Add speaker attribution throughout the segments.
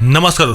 Speaker 1: नमस्कार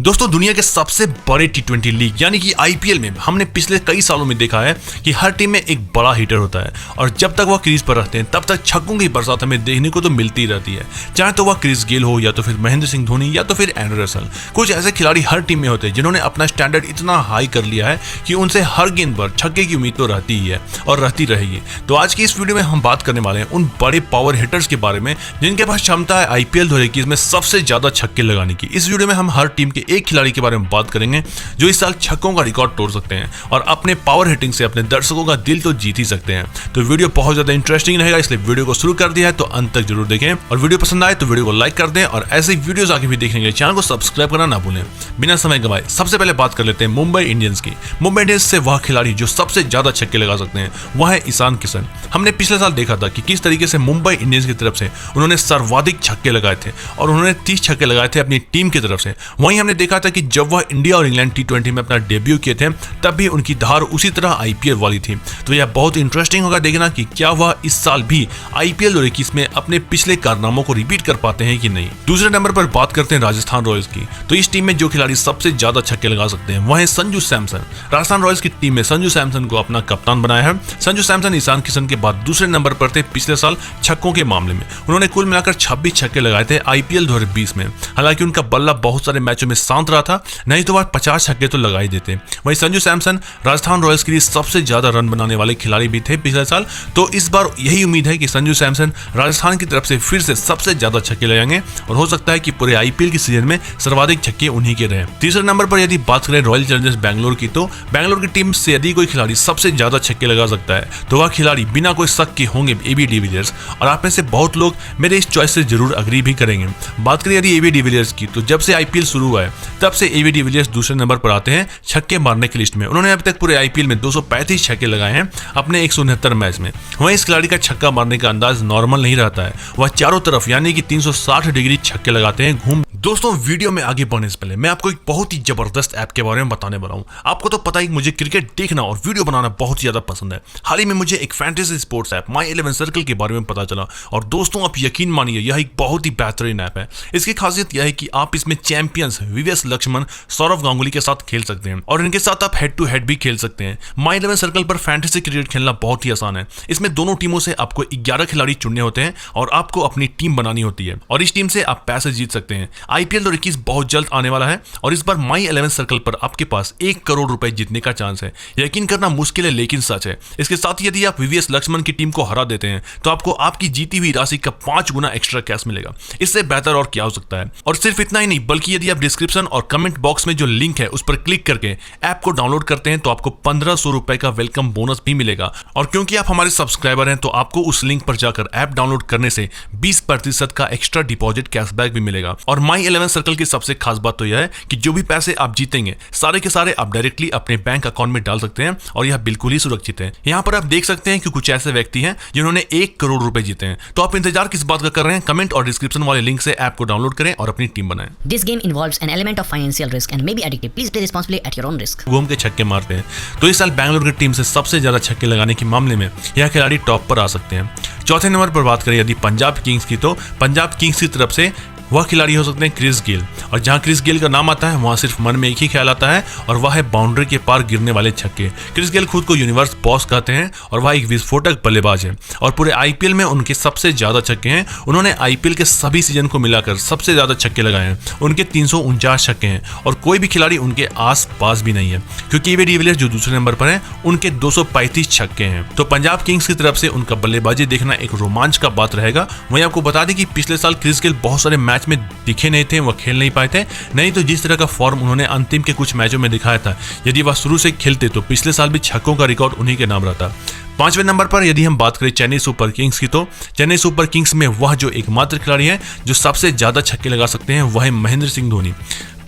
Speaker 1: दोस्तों दुनिया के सबसे बड़े टी20 लीग यानी कि आईपीएल में हमने पिछले कई सालों में देखा है कि हर टीम में एक बड़ा हिटर होता है और जब तक वह क्रीज पर रहते हैं तब तक छक्कों की बरसात हमें देखने को तो मिलती ही रहती है, चाहे तो वह क्रिस गेल हो या तो फिर महेंद्र सिंह धोनी या तो फिर एंड्रे रसेल। कुछ ऐसे खिलाड़ी हर टीम में होते हैं जिन्होंने अपना स्टैंडर्ड इतना हाई कर लिया है कि उनसे हर गेंद पर छक्के की उम्मीद तो रहती ही है और रहती रहेगी। तो आज की इस वीडियो में हम बात करने वाले हैं उन बड़े पावर हिटर्स के बारे में जिनके पास क्षमता है आईपीएल 2021 में सबसे ज्यादा छक्के लगाने की। इस वीडियो में हम हर टीम के एक खिलाड़ी के बारे में बात करेंगे जो इस साल छक्कों का रिकॉर्ड तोड़ सकते हैं और अपने पावर हिटिंग से अपने दर्शकों का दिल तो जीत ही सकते हैं। तो वीडियो बहुत ज्यादा इंटरेस्टिंग रहेगा, इसलिए वीडियो को शुरू कर दिया है तो अंत तक जरूर देखें और वीडियो पसंद आए तो वीडियो को लाइक कर दें और ऐसे ही वीडियोस आगे भी देखने के लिए चैनल को सब्सक्राइब करना ना भूलें। बिना समय गवाए सबसे पहले बात कर लेते हैं मुंबई इंडियंस की। मुंबई इंडियंस से वह खिलाड़ी जो सबसे ज्यादा छक्के लगा सकते हैं वह है ईशान किशन। हमने पिछले साल देखा था कि किस तरीके से मुंबई इंडियंस की तरफ से उन्होंने सर्वाधिक छक्के लगाए थे और उन्होंने 30 छक्के लगाए थे अपनी टीम की तरफ से। वहीं हमने देखा था कि जब वह इंडिया और इंग्लैंड टी20 में अपना डेब्यू किए थे तब भी उनकी धार उसी तरह आईपीएल वाली थी। तो यह बहुत इंटरेस्टिंग होगा देखना कि क्या वह इस साल भी आईपीएल 2021 में अपने पिछले कारनामों को रिपीट कर पाते हैं कि नहीं। दूसरे नंबर पर बात करते हैं राजस्थान रॉयल्स की। तो इस टीम में जो खिलाड़ी सबसे ज्यादा छक्के लगा सकते हैं वह है संजू सैमसन। राजस्थान रॉयल्स की टीम में संजू सैमसन को अपना कप्तान बनाया है। संजू सैमसन ईशान किशन के बाद दूसरे नंबर पर थे पिछले साल छक्कों के मामले में। उन्होंने कुल मिलाकर 26 छक्के लगाए थे आईपीएल 2020 में। हालांकि उनका बल्ला बहुत सारे मैचों में शांत रहा था, नहीं तो वह 50 छक्के तो लगा ही देते। वहीं संजू सैमसन राजस्थान रॉयल्स के लिए सबसे ज्यादा रन बनाने वाले खिलाड़ी भी थे पिछले साल। तो इस बार यही उम्मीद है कि संजू सैमसन राजस्थान की तरफ से फिर से सबसे ज्यादा छक्के लगाएंगे और हो सकता है कि पूरे आईपीएल की सीजन में सर्वाधिक छक्के उन्हीं के रहे। तीसरे नंबर पर यदि बात करें रॉयल चैलेंजर्स बैंगलोर की, तो बैंगलोर की टीम से यदि कोई खिलाड़ी सबसे ज्यादा छक्के लगा सकता है तो वह खिलाड़ी बिना कोई शक के होंगे एबी डिविलियर्स। और आप में से बहुत लोग मेरे इस चॉइस से जरूर अग्री भी करेंगे। बात करें यदि एबी डिविलियर्स की, तो जब से आईपीएल शुरू हुआ है तब से एबी डिविलियर्स दूसरे नंबर पर आते हैं छक्के मारने की लिस्ट में। उन्होंने अब तक पूरे आईपीएल में 235 छक्के लगाए हैं अपने 169 मैच में। वहीं इस खिलाड़ी का छक्का मारने का अंदाज नॉर्मल नहीं रहता है, वह चारों तरफ यानी कि 360 डिग्री छक्के लगाते हैं घूम। दोस्तों वीडियो में आगे बढ़ने से पहले मैं आपको एक बहुत ही जबरदस्त ऐप के बारे में बताने वाला हूं। आपको तो पता ही मुझे क्रिकेट देखना और वीडियो बनाना बहुत ज्यादा पसंद है। हाल ही में मुझे एक फैंटेसी स्पोर्ट्स ऐप माई 11 सर्कल के बारे में पता चला और दोस्तों आप यकीन मानिए यह एक बहुत ही बेहतरीन ऐप है। इसकी खासियत यह है कि आप इसमें चैंपियंस वीवीएस लक्ष्मण, सौरव गांगुली के साथ खेल सकते हैं और इनके साथ आप हेड टू हेड भी खेल सकते हैं। माई 11 सर्कल पर फैंटेसी क्रिकेट खेलना बहुत ही आसान है। इसमें दोनों टीमों से आपको 11 खिलाड़ी चुनने होते हैं और आपको अपनी टीम बनानी होती है और इस टीम से आप पैसे जीत सकते हैं। आईपीएल 2021 बहुत जल्द आने वाला है और इस बार माई 11 सर्कल पर आपके पास 1 करोड़ रुपए जीतने का चांस है। यकीन करना मुश्किल है लेकिन सच है। इसके साथ ही यदि आप वीवीएस लक्ष्मण की टीम को हरा देते हैं तो आपको आपकी जीती हुई राशि का 5 गुना एक्स्ट्रा कैश मिलेगा। इससे बेहतर और क्या हो सकता है। और सिर्फ इतना ही नहीं बल्कि यदि आप डिस्क्रिप्शन और कमेंट बॉक्स में जो लिंक है उस पर क्लिक करके ऐप को डाउनलोड करते हैं तो आपको 1500 रुपए का वेलकम बोनस भी मिलेगा। और क्योंकि आप हमारे सब्सक्राइबर हैं तो आपको उस लिंक पर जाकर ऐप डाउनलोड करने से 20% का एक्स्ट्रा डिपॉजिट कैशबैक भी मिलेगा। और माई 11 सर्कल की सबसे खास बात तो यह है कि जो भी पैसे आप जीतेंगे सारे के सारे आप डायरेक्टली अपने बैंक अकाउंट में डाल सकते हैं और यह बिल्कुल ही सुरक्षित है। यहाँ पर आप देख सकते हैं कि कुछ ऐसे व्यक्ति हैं जिन्होंने 1 करोड़ रुपए जीते हैं। तो आप इंतजार किस बात का कर रहे हैं? कमेंट और डिस्क्रिप्शन वाले लिंक से ऐप को डाउनलोड करें और अपनी टीम बनाएं।
Speaker 2: This game involves an element of financial risk and may be addictive. Please play responsibly at your own risk.
Speaker 1: घूम के छक्के मारते हैं। तो इस साल बैंगलोर की टीम से सबसे ज्यादा छक्के लगाने के मामले में यह खिलाड़ी टॉप पर आ सकते हैं। चौथे नंबर पर बात करें यदि पंजाब किंग्स की, तो पंजाब किंग्स की तरफ से वह खिलाड़ी हो सकते हैं क्रिस गेल। और जहां क्रिस गेल का नाम आता है वहां सिर्फ मन में एक ही ख्याल आता है और वह है बाउंड्री के पार गिरने वाले छक्के। क्रिस गेल खुद को यूनिवर्स बॉस कहते हैं और वह एक विस्फोटक बल्लेबाज है और पूरे आईपीएल में उनके सबसे ज्यादा छक्के हैं। उन्होंने आईपीएल के सभी सीजन को मिलाकर सबसे ज्यादा छक्के लगाए हैं। उनके 349 छक्के हैं और कोई भी खिलाड़ी उनके आस पास भी नहीं है क्योंकि एबी डिविलियर्स जो दूसरे नंबर पर है उनके 235 छक्के हैं। तो पंजाब किंग्स की तरफ से उनका बल्लेबाजी देखना एक रोमांच का बात रहेगा। वहीं आपको बता दें कि पिछले साल क्रिस गेल बहुत सारे मैच में दिखे नहीं थे, वह खेल नहीं पाए थे। नहीं तो जिस तरह का फॉर्म उन्होंने अंतिम के कुछ मैचों में दिखाया था, यदि वह शुरू से खेलते तो पिछले साल भी छक्कों का रिकॉर्ड उन्हीं के नाम रहता। 5वें नंबर पर यदि हम बात करें चेन्नई सुपर किंग्स की, तो चेन्नई सुपर किंग्स में वह जो एकमात्र खिलाड़ी है जो सबसे ज्यादा छक्के लगा सकते हैं वह है महेंद्र सिंह धोनी।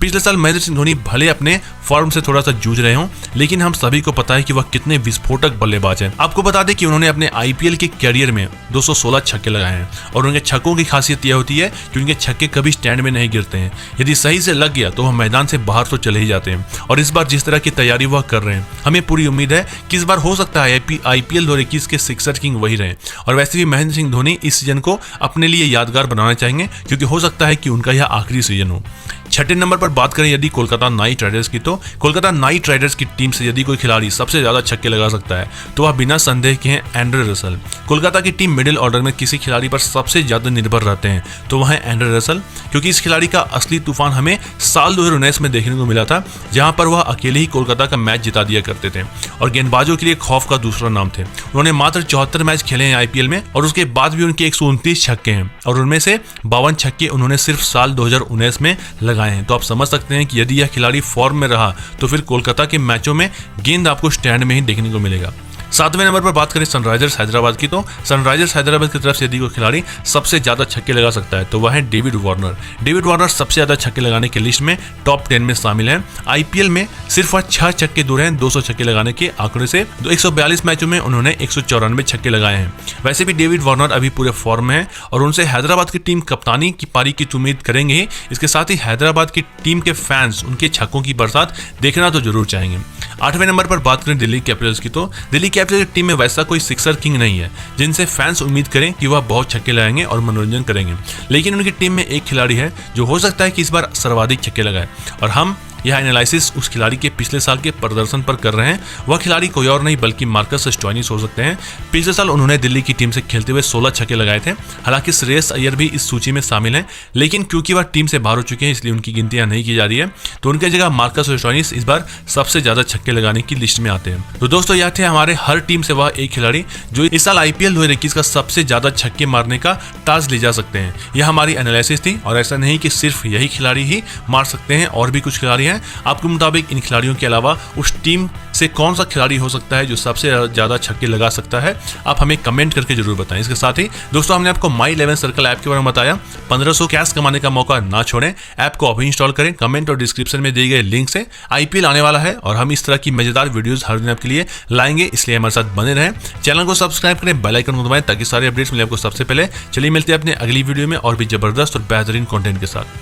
Speaker 1: पिछले साल महेंद्र सिंह धोनी भले अपने फॉर्म से थोड़ा सा जूझ रहे हों, लेकिन हम सभी को पता है कि वह कितने विस्फोटक बल्लेबाज हैं। आपको बता दें कि उन्होंने अपने आईपीएल के कैरियर में 216 छक्के लगाए हैं और उनके छक्कों की खासियत यह होती है कि उनके छक्के कभी स्टैंड में नहीं गिरते हैं। यदि सही से लग गया तो वह मैदान से बाहर तो चले ही जाते हैं। और इस बार जिस तरह की तैयारी वह कर रहे हैं, हमें पूरी उम्मीद है कि इस बार हो सकता है आईपीएल 2021 के सिक्सर किंग वही रहे। और वैसे भी महेंद्र सिंह धोनी इस सीजन को अपने लिए यादगार बनाना चाहेंगे, क्योंकि हो सकता है कि उनका यह आखिरी सीजन हो। छठे नंबर पर बात करें यदि कोलकाता नाइट राइडर्स की, तो कोलकाता नाइट राइडर्स की टीम से यदि कोई खिलाड़ी सबसे ज्यादा छक्के लगा सकता है तो वह बिना संदेह के हैं एंड्रे रसल। कोलकाता की टीम मिडिल ऑर्डर में किसी खिलाड़ी पर सबसे ज्यादा निर्भर रहते हैं तो वह है एंड्रे रसल, क्योंकि इस खिलाड़ी का असली तूफान हमें साल 2019 में देखने को मिला था, जहां पर वह अकेले ही कोलकाता का मैच जिता दिया करते थे और गेंदबाजों के लिए खौफ का दूसरा नाम थे। उन्होंने मात्र 74 मैच खेले हैं आईपीएल में और उसके बाद भी उनके 129 छक्के हैं और उनमें से 52 छक्के उन्होंने सिर्फ साल 2019 में लगाए हैं। तो आप समझ सकते हैं कि यदि यह खिलाड़ी फॉर्म में रहा तो फिर कोलकाता के मैचों में गेंद आपको स्टैंड में ही देखने को मिलेगा। सातवें नंबर पर बात करें सनराइजर्स हैदराबाद की, तो सनराइजर्स हैदराबाद की तरफ से यदि कोई खिलाड़ी सबसे ज्यादा छक्के लगा सकता है तो वह है डेविड वार्नर। डेविड वार्नर सबसे ज्यादा छक्के लगाने की लिस्ट में टॉप 10 में शामिल है। आईपीएल में सिर्फ वह 6 छक्के दूर हैं 200 छक्के लगाने के आंकड़े से। 142 मैचों में उन्होंने 194 छक्के लगाए हैं। वैसे भी डेविड वार्नर अभी पूरे फॉर्म में है और उनसे हैदराबाद की टीम कप्तानी की पारी की उम्मीद करेंगे ही। इसके साथ ही हैदराबाद की टीम के फैंस उनके छक्कों की बरसात देखना तो जरूर चाहेंगे। 8वें नंबर पर बात करें दिल्ली कैपिटल्स की, तो दिल्ली कैपिटल्स की टीम में वैसा कोई सिक्सर किंग नहीं है जिनसे फैंस उम्मीद करें कि वह बहुत छक्के लगाएंगे और मनोरंजन करेंगे, लेकिन उनकी टीम में एक खिलाड़ी है जो हो सकता है कि इस बार सर्वाधिक छक्के लगाए और हम यह एनालिसिस उस खिलाड़ी के पिछले साल के प्रदर्शन पर कर रहे हैं। वह खिलाड़ी कोई और नहीं बल्कि मार्कस स्टोइनिस हो सकते हैं। पिछले साल उन्होंने दिल्ली की टीम से खेलते हुए 16 छक्के लगाए थे। हालांकि श्रेयस अय्यर भी इस सूची में शामिल हैं, लेकिन क्योंकि वह टीम से बाहर हो चुके हैं इसलिए उनकी गिनतियां नहीं की जा रही है, तो उनकी जगह मार्कस स्टोइनिस इस बार सबसे ज्यादा छक्के लगाने की लिस्ट में आते हैं। तो दोस्तों यह थे हमारे हर टीम से वह एक खिलाड़ी जो इस साल आईपीएल 2021 का सबसे ज्यादा छक्के मारने का ताज ले जा सकते हैं। यह हमारी एनालिसिस थी और ऐसा नहीं कि सिर्फ यही खिलाड़ी ही मार सकते हैं, और भी कुछ खिलाड़ी हैं। आपके मुताबिक इन खिलाड़ियों के अलावा उस टीम से कौन सा खिलाड़ी हो सकता है जो सबसे ज्यादा छक्के लगा सकता है, आप हमें कमेंट करके जरूर बताएं। इसके साथ ही दोस्तों हमने आपको माई 11 सर्कल ऐप के बारे में बताया। 1500 कैश कमाने का मौका ना छोड़ें, ऐप को अभी इंस्टॉल करें। कमेंट और डिस्क्रिप्शन में दिए गए लिंक से आईपीएल आने वाला है और हम इस तरह की मजेदार वीडियोस हर दिन आपके लिए लाएंगे, इसलिए हमारे साथ बने रहें। चैनल को सब्सक्राइब करें, बेल आइकन को दबाएं ताकि सारे अपडेट्स मिले आपको सबसे पहले। चलिए मिलते हैं अपने अगली वीडियो में और भी जबरदस्त और बेहतरीन कंटेंट के साथ।